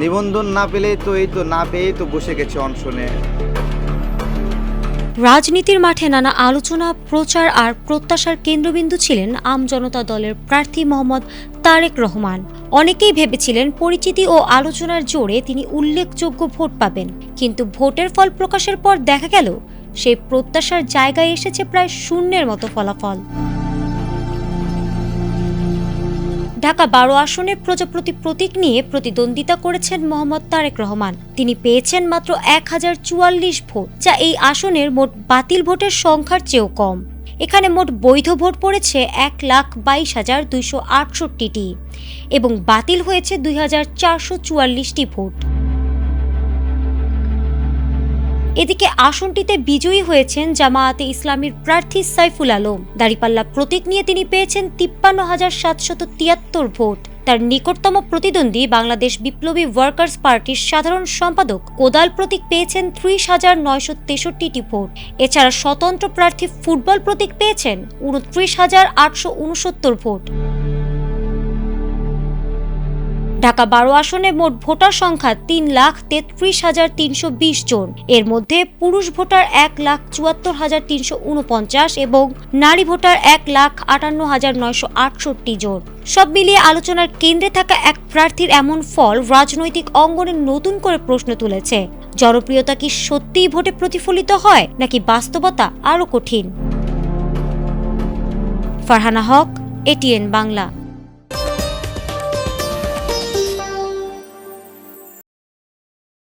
নিবন্ধন না পেলেই তো এই তো না পেয়েই তো বসে গেছে অনশনে। রাজনীতির মাঠে নানা আলোচনা, প্রচার আর প্রত্যাশার কেন্দ্রবিন্দু ছিলেন আমজনতা দলের প্রার্থী মোহাম্মদ তারেক রহমান। অনেকেই ভেবেছিলেন পরিচিতি ও আলোচনার জোরে তিনি উল্লেখযোগ্য ভোট পাবেন, কিন্তু ভোটের ফল প্রকাশের পর দেখা গেল সেই প্রত্যাশার জায়গায় এসেছে প্রায় শূন্যের মতো ফলাফল। ঢাকা 12 আসনে প্রজাপতি প্রতীক নিয়ে প্রতিদ্বন্দ্বিতা করেছেন মোহাম্মদ তারেক রহমান। তিনি পেয়েছেন মাত্র 1044 ভোট, যা এই আসনের মোট বাতিল ভোটের সংখ্যার চেয়েও কম। এখানে মোট বৈধ ভোট পড়েছে 1,22,268টি এবং বাতিল হয়েছে 2,444টি ভোট। এদিকে আসনটিতে বিজয়ী হয়েছেন জামায়াতে ইসলামীর প্রার্থী সাইফুল আলম। দাঁড়িপাল্লা প্রতীক নিয়ে তিনি পেয়েছেন 53,773 ভোট। তার নিকটতম প্রতিদ্বন্দ্বী বাংলাদেশ বিপ্লবী ওয়ার্কার্স পার্টির সাধারণ সম্পাদক কোদাল প্রতীক পেয়েছেন 30,963টি ভোট। এছাড়া স্বতন্ত্র প্রার্থী ফুটবল প্রতীক পেয়েছেন 29,869 ভোট। ঢাকা 12 আসনে মোট ভোটার সংখ্যা 3,33,320 জন। এর মধ্যে পুরুষ ভোটার 1,74,349 এবং নারী ভোটার 1,58,968 জন। সব মিলিয়ে আলোচনার কেন্দ্রে থাকা এক প্রার্থীর এমন ফল রাজনৈতিক অঙ্গনে নতুন করে প্রশ্ন তুলেছে। জনপ্রিয়তা কি সত্যিই ভোটে প্রতিফলিত হয়, নাকি বাস্তবতা আরও কঠিন? ফারহানা হক, এটিএন বাংলা।